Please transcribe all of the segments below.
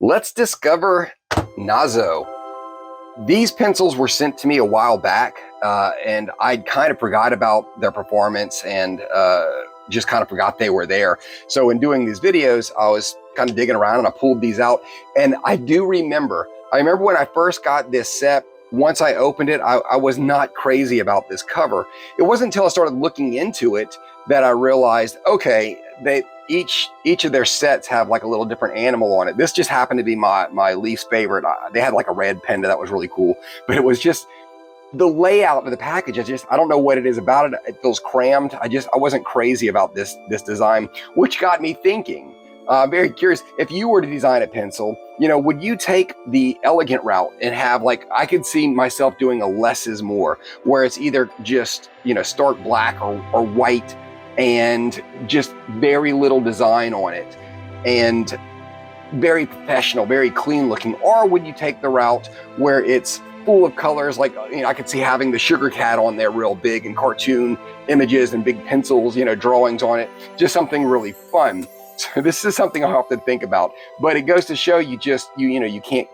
Let's discover Nassau. These pencils were sent to me a while back, and I'd kind of forgot about their performance and just kind of forgot they were there. So in doing these videos, I was kind of digging around and I pulled these out. And I remember when I first got this set, once I opened it, I was not crazy about this cover. It wasn't until I started looking into it that I realized, okay, each of their sets have like a little different animal on it. This just happened to be my least favorite. They had like a red panda that was really cool, but it was just the layout of the package. I don't know what it is about it. It feels crammed. I wasn't crazy about this design, which got me thinking. Very curious, if you were to design a pencil, would you take the elegant route and have, like, I could see myself doing a less is more, where it's either just, stark black or white and just very little design on it and very professional, very clean looking? Or would you take the route where it's full of colors, like, I could see having the sugar cat on there real big and cartoon images and big pencils, drawings on it, just something really fun. So this is something I often think about, but it goes to show you you can't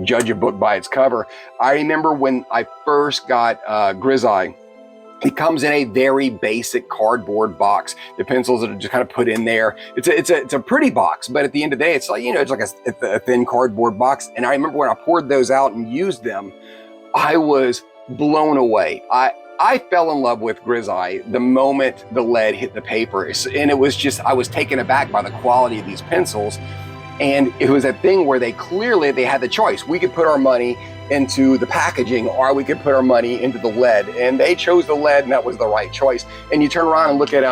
judge a book by its cover. I remember when I first got Grizaye, it comes in a very basic cardboard box. The pencils that are just kind of put in there. It's a pretty box, but at the end of the day, it's like, it's like a thin cardboard box. And I remember when I poured those out and used them, I was blown away. I fell in love with Grizaye the moment the lead hit the paper. And it was just, I was taken aback by the quality of these pencils. And it was a thing where they had the choice. We could put our money into the packaging, or we could put our money into the lead. And they chose the lead, and that was the right choice. And you turn around and look at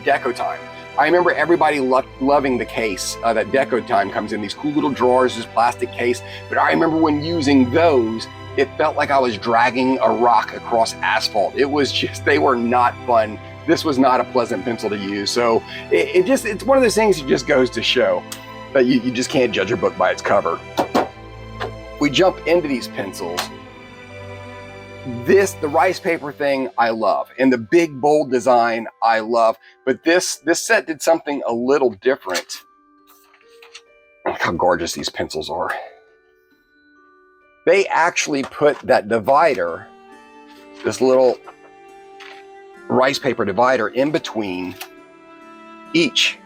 Deco Time. I remember everybody loving the case that Deco Time comes in, these cool little drawers, this plastic case. But I remember when using those, it felt like I was dragging a rock across asphalt. It was just, they were not fun. This was not a pleasant pencil to use. So it's one of those things that just goes to show that you just can't judge a book by its cover. We jump into these pencils. The rice paper thing, I love. And the big, bold design, I love. But this set did something a little different. Look how gorgeous these pencils are. They actually put that divider, this little rice paper divider, in between each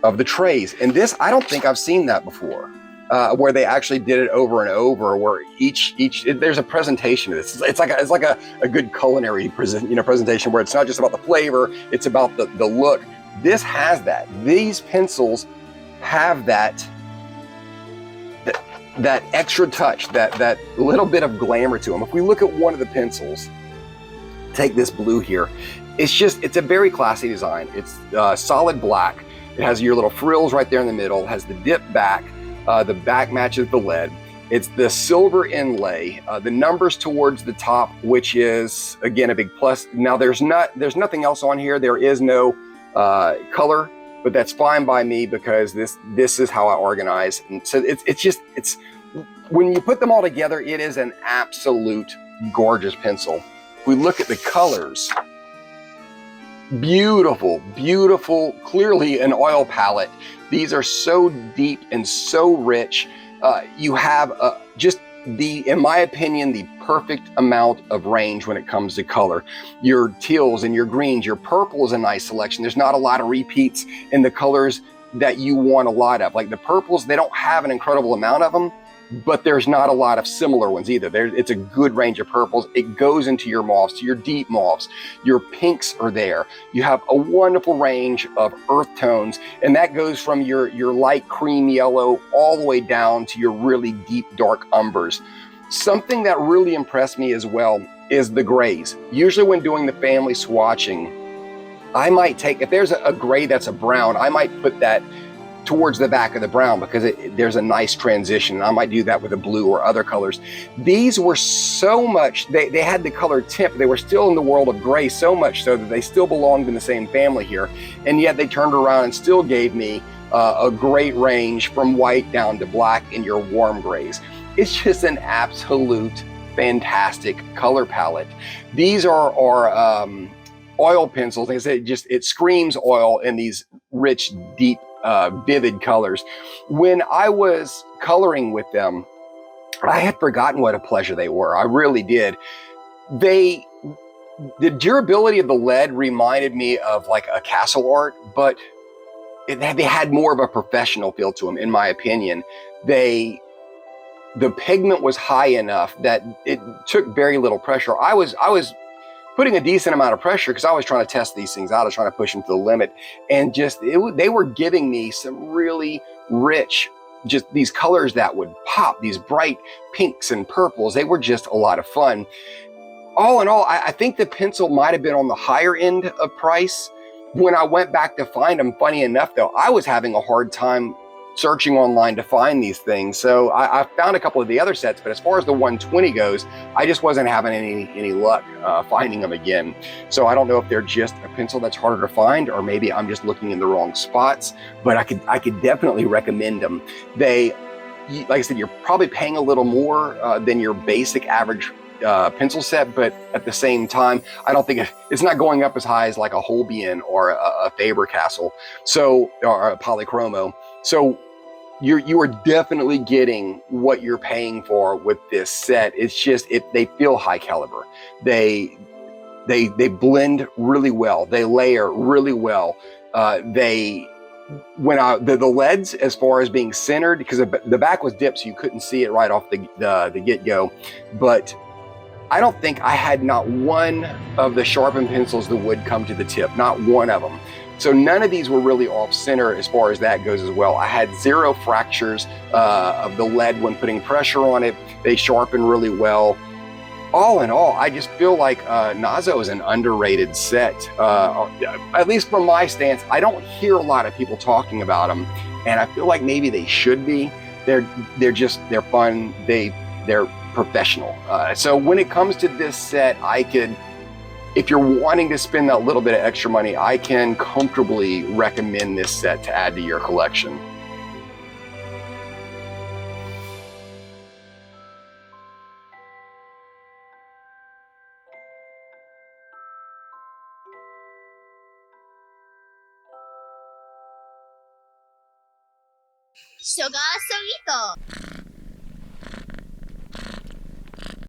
of the trays. And this, I don't think I've seen that before, where they actually did it over and over, where there's a presentation of this. It's like a good culinary presentation, where it's not just about the flavor, it's about the look. This has that. These pencils have that extra touch, that little bit of glamour to them. If we look at one of the pencils, take this blue here, it's a very classy design. It's solid black. It has your little frills right there in the middle, has the dip back. The back matches the lead. It's the silver inlay, the numbers towards the top, which is, again, a big plus. Now there's nothing else on here. There is no color, but that's fine by me, because this is how I organize. And so it's when you put them all together, it is an absolute gorgeous pencil. If we look at the colors, beautiful, beautiful, clearly an oil palette. These are so deep and so rich. You have in my opinion, the perfect amount of range when it comes to color. Your teals and your greens, your purple is a nice selection. There's not a lot of repeats in the colors that you want a lot of. Like the purples, they don't have an incredible amount of them, but there's not a lot of similar ones either. It's a good range of purples. It goes into your mauves, to your deep mauves. Your pinks are there. You have a wonderful range of earth tones, and that goes from your light cream yellow all the way down to your really deep dark umbers. Something that really impressed me as well is the grays. Usually when doing the family swatching, I might take, if there's a gray that's a brown, I might put that towards the back of the brown, because there's a nice transition. I might do that with a blue or other colors. These were so much, they had the color tip, they were still in the world of gray, so much so that they still belonged in the same family here. And yet they turned around and still gave me a great range from white down to black in your warm grays. It's just an absolute fantastic color palette. These are oil pencils. Like I said, it screams oil in these rich, deep vivid colors. When I was coloring with them, I had forgotten what a pleasure they were. I really did. The durability of the lead reminded me of like a castle art, but they had more of a professional feel to them, in my opinion. The pigment was high enough that it took very little pressure. I was putting a decent amount of pressure because I was trying to test these things out. I was trying to push them to the limit, and they were giving me some really rich, just these colors that would pop, these bright pinks and purples. They were just a lot of fun. All in all, I think the pencil might have been on the higher end of price. When I went back to find them, funny enough though, I was having a hard time searching online to find these things. So I found a couple of the other sets, but as far as the 120 goes, I just wasn't having any luck finding them again. So I don't know if they're just a pencil that's harder to find, or maybe I'm just looking in the wrong spots, but I could definitely recommend them. Like I said, you're probably paying a little more than your basic average pencil set, but at the same time, I don't think it's not going up as high as like a Holbein or a Faber-Castell, or a Polychromo. So you are definitely getting what you're paying for with this set. It's just they feel high caliber. They blend really well. They layer really well. The leads, as far as being centered, because the back was dipped, so you couldn't see it right off the get-go, but I don't think I had not one of the sharpened pencils that would come to the tip, not one of them. So none of these were really off center as far as that goes as well. I had 0 fractures of the lead when putting pressure on it. They sharpen really well. All in all, I just feel like Nassau is an underrated set. At least from my stance, I don't hear a lot of people talking about them, and I feel like maybe they should be. They're fun. They're professional. So when it comes to this set, if you're wanting to spend that little bit of extra money, I can comfortably recommend this set to add to your collection. Sugar Solito.